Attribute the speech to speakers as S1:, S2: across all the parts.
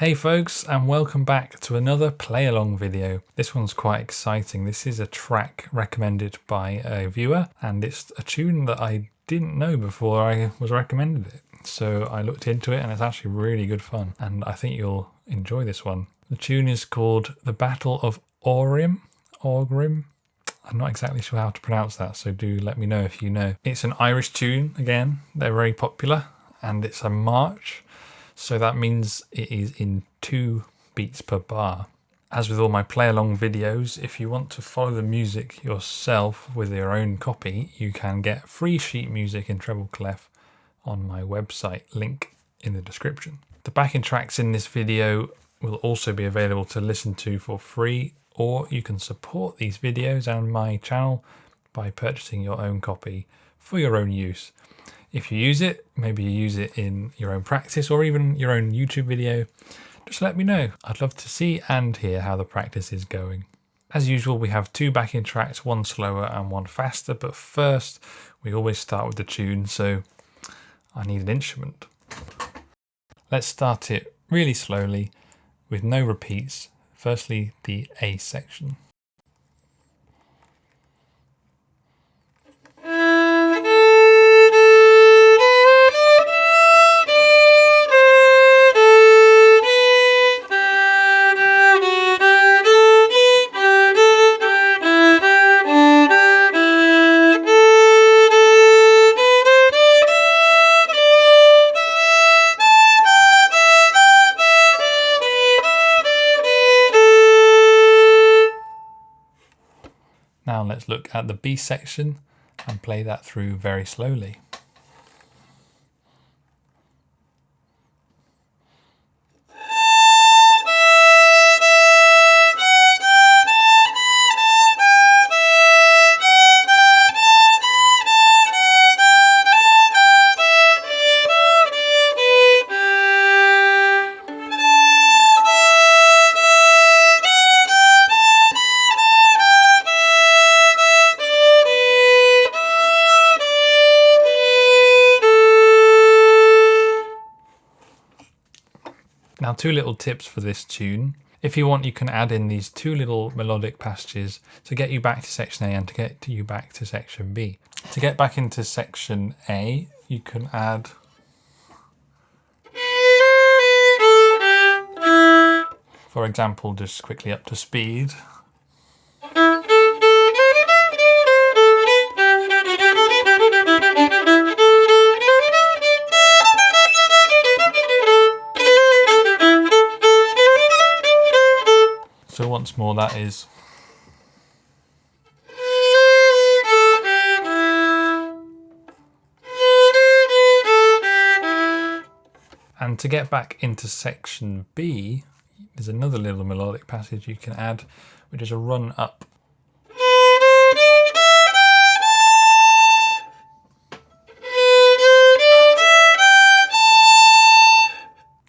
S1: Hey folks, and welcome back to another play along video. This one's quite exciting. This is a track recommended by a viewer, and it's a tune that I didn't know before I was recommended it. So I looked into it and it's actually really good fun, and I think you'll enjoy this one. The tune is called The Battle of Aughrim. Aughrim. I'm not exactly sure how to pronounce that, so do let me know if you know. It's an Irish tune, again, they're very popular, and it's a march. So that means it is in 2 beats per bar. As with all my play along videos, if you want to follow the music yourself with your own copy, you can get free sheet music in treble clef on my website, link in the description. The backing tracks in this video will also be available to listen to for free, or you can support these videos and my channel by purchasing your own copy for your own use. If you use it, maybe you use it in your own practice or even your own YouTube video, just let me know. I'd love to see and hear how the practice is going. As usual, we have 2 backing tracks, one slower and one faster, but first we always start with the tune, so I need an instrument. Let's start it really slowly with no repeats. Firstly, the A section. Now let's look at the B section and play that through very slowly. Now 2 little tips for this tune. If you want, you can add in these 2 little melodic passages to get you back to section A and to get you back to section B. To get back into section A, you can add for example, just quickly up to speed. So once more, that is. And to get back into section B, there's another little melodic passage you can add, which is a run up.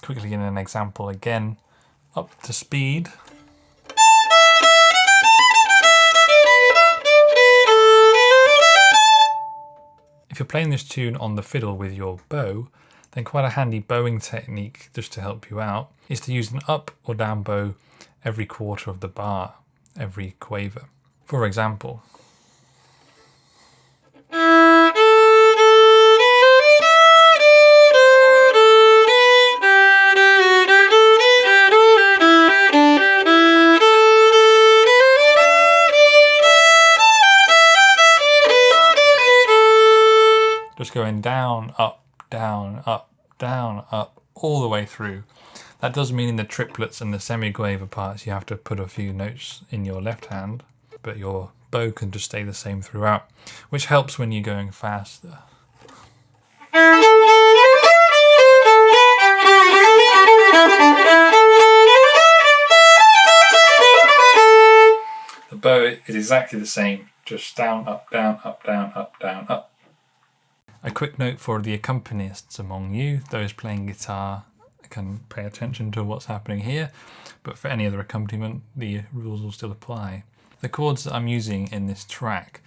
S1: Quickly in an example again, up to speed. If you're playing this tune on the fiddle with your bow, then quite a handy bowing technique, just to help you out, is to use an up or down bow every quarter of the bar, every quaver. For example, just going down, up, down, up, down, up, all the way through. That does mean in the triplets and the semi-quaver parts you have to put a few notes in your left hand, but your bow can just stay the same throughout, which helps when you're going faster. The bow is exactly the same, just down, up, down, up, down, up, down, up. A quick note for the accompanists among you, those playing guitar can pay attention to what's happening here, but for any other accompaniment the rules will still apply. The chords that I'm using in this track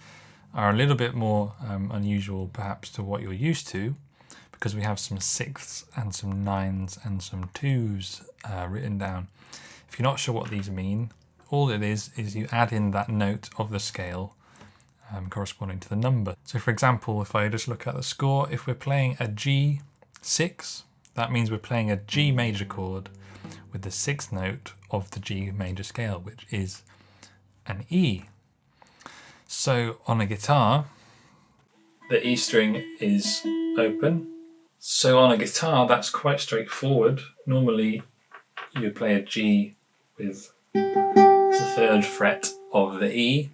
S1: are a little bit more unusual perhaps to what you're used to, because we have some sixths and some nines and some twos written down. If you're not sure what these mean, all it is you add in that note of the scale corresponding to the number. So for example, if I just look at the score, if we're playing a G6, that means we're playing a G major chord with the sixth note of the G major scale, which is an E. So on a guitar, the E string is open. So on a guitar, that's quite straightforward. Normally, you play a G with the third fret of the E.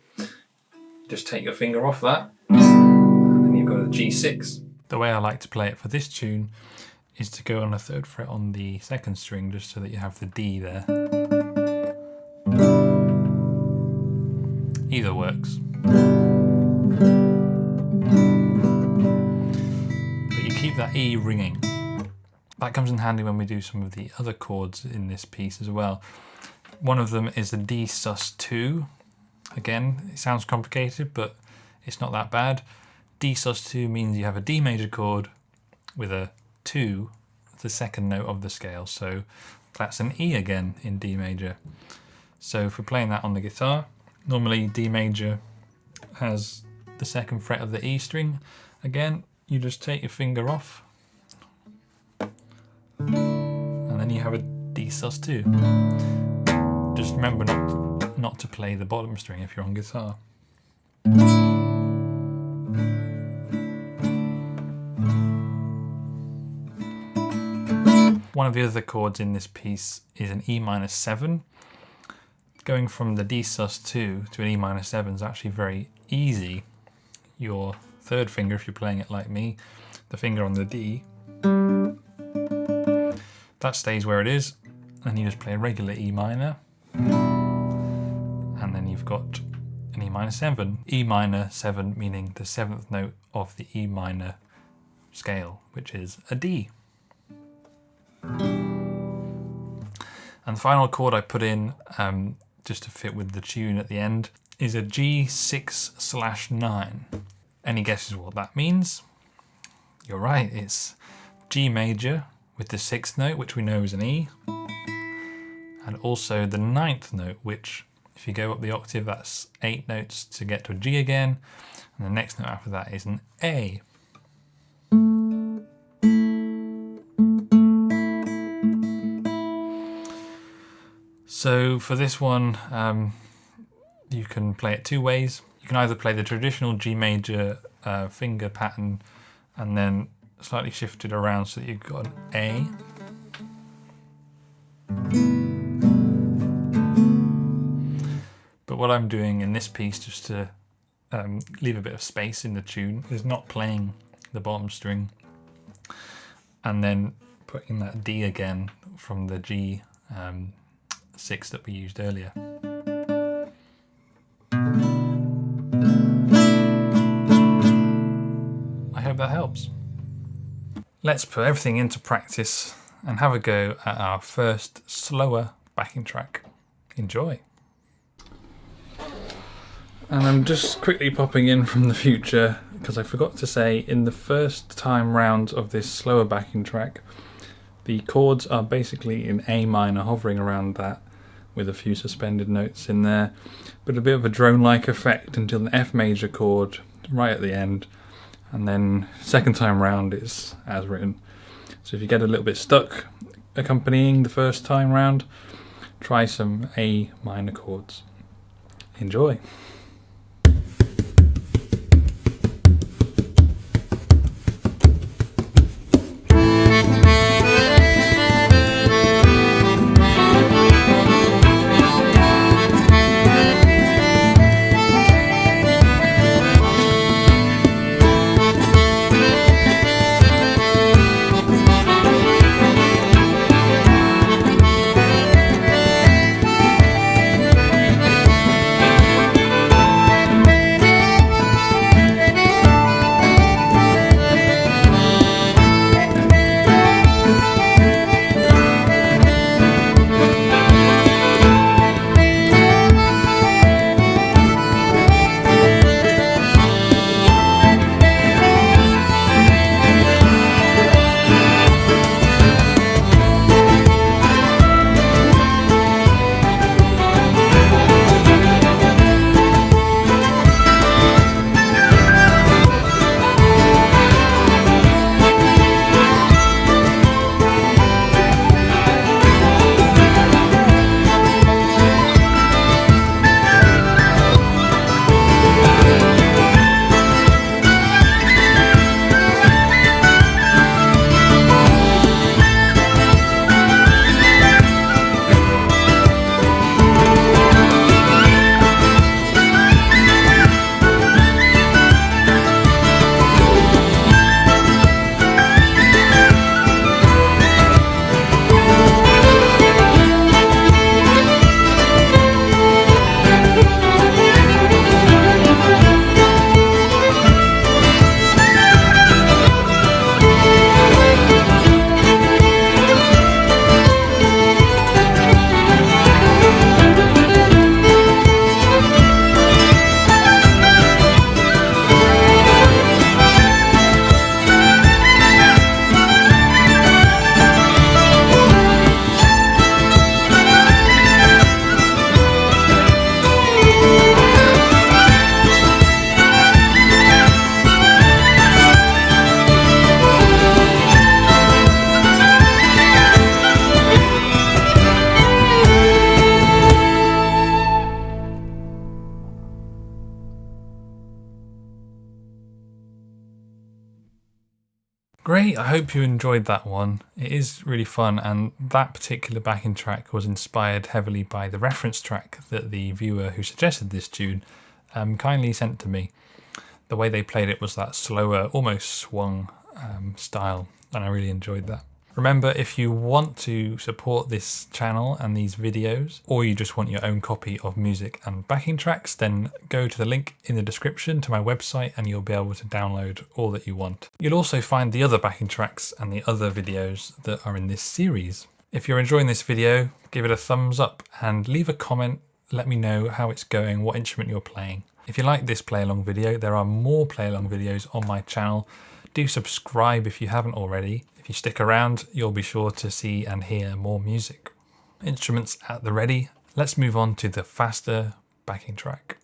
S1: Just take your finger off that, and then you've got a G6. The way I like to play it for this tune is to go on a third fret on the second string, just so that you have the D there. Either works. But you keep that E ringing. That comes in handy when we do some of the other chords in this piece as well. One of them is a D sus2. Again, it sounds complicated, but it's not that bad. D sus2 means you have a D major chord with a 2, the second note of the scale. So that's an E again in D major. So if we're playing that on the guitar, normally D major has the second fret of the E string. Again, you just take your finger off, and then you have a D sus2. Just remember not to play the bottom string if you're on guitar. One of the other chords in this piece is an E minor 7. Going from the D sus2 to an E minor 7 is actually very easy. Your third finger, if you're playing it like me, the finger on the D, that stays where it is, and you just play a regular E minor. And then you've got an E minor 7. E minor 7 meaning the seventh note of the E minor scale, which is a D. And the final chord I put in, just to fit with the tune at the end, is a G6/9. Any guesses what that means? You're right, it's G major with the sixth note, which we know is an E, and also the ninth note, which if you go up the octave, that's 8 notes to get to a G again, and the next note after that is an A. So for this one, you can play it two ways. You can either play the traditional G major finger pattern and then slightly shift it around so that you've got an A. But what I'm doing in this piece, just to leave a bit of space in the tune, is not playing the bottom string and then putting that D again from the G 6 that we used earlier. I hope that helps. Let's put everything into practice and have a go at our first slower backing track. Enjoy. And I'm just quickly popping in from the future because I forgot to say, in the first time round of this slower backing track, the chords are basically in A minor, hovering around that with a few suspended notes in there, but a bit of a drone-like effect until an F major chord right at the end, and then second time round it's as written. So if you get a little bit stuck accompanying the first time round, try some A minor chords. Enjoy. Great, I hope you enjoyed that one. It is really fun, and that particular backing track was inspired heavily by the reference track that the viewer who suggested this tune kindly sent to me. The way they played it was that slower, almost swung style, and I really enjoyed that. Remember, if you want to support this channel and these videos, or you just want your own copy of music and backing tracks, then go to the link in the description to my website and you'll be able to download all that you want. You'll also find the other backing tracks and the other videos that are in this series. If you're enjoying this video, give it a thumbs up and leave a comment. Let me know how it's going, what instrument you're playing. If you like this play along video, there are more play along videos on my channel. Do subscribe if you haven't already. If you stick around, you'll be sure to see and hear more music. Instruments at the ready. Let's move on to the faster backing track.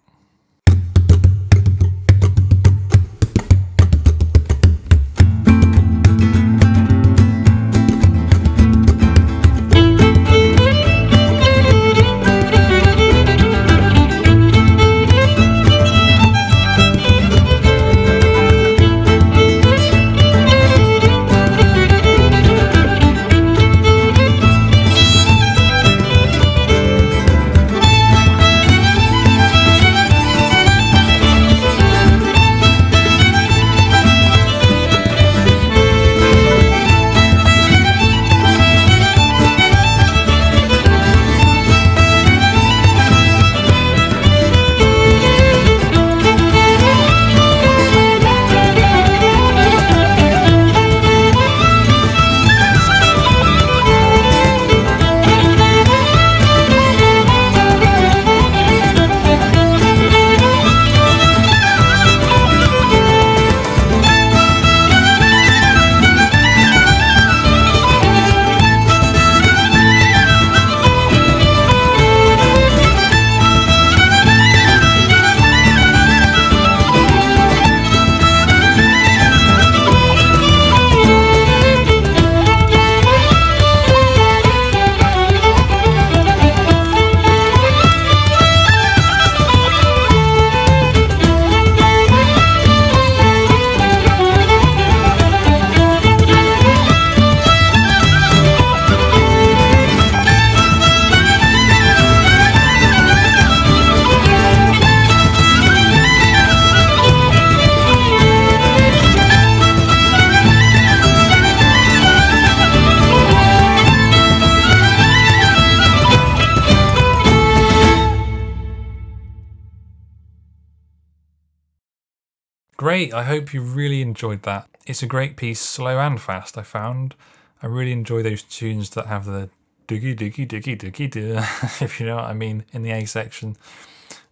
S1: Great, I hope you really enjoyed that. It's a great piece, slow and fast, I found. I really enjoy those tunes that have the doogie doogie doogie doogie doo, if you know what I mean, in the A section.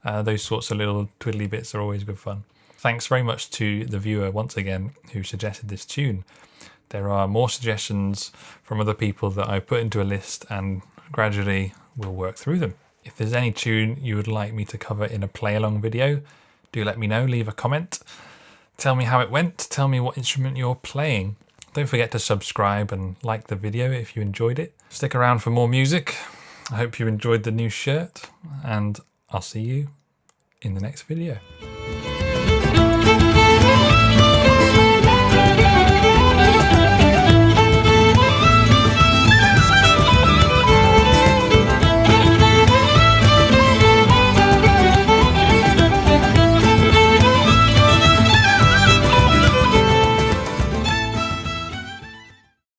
S1: Those sorts of little twiddly bits are always good fun. Thanks very much to the viewer once again who suggested this tune. There are more suggestions from other people that I've put into a list and gradually we'll work through them. If there's any tune you would like me to cover in a play along video, do let me know, leave a comment. Tell me how it went, tell me what instrument you're playing. Don't forget to subscribe and like the video if you enjoyed it. Stick around for more music. I hope you enjoyed the new shirt and I'll see you in the next video.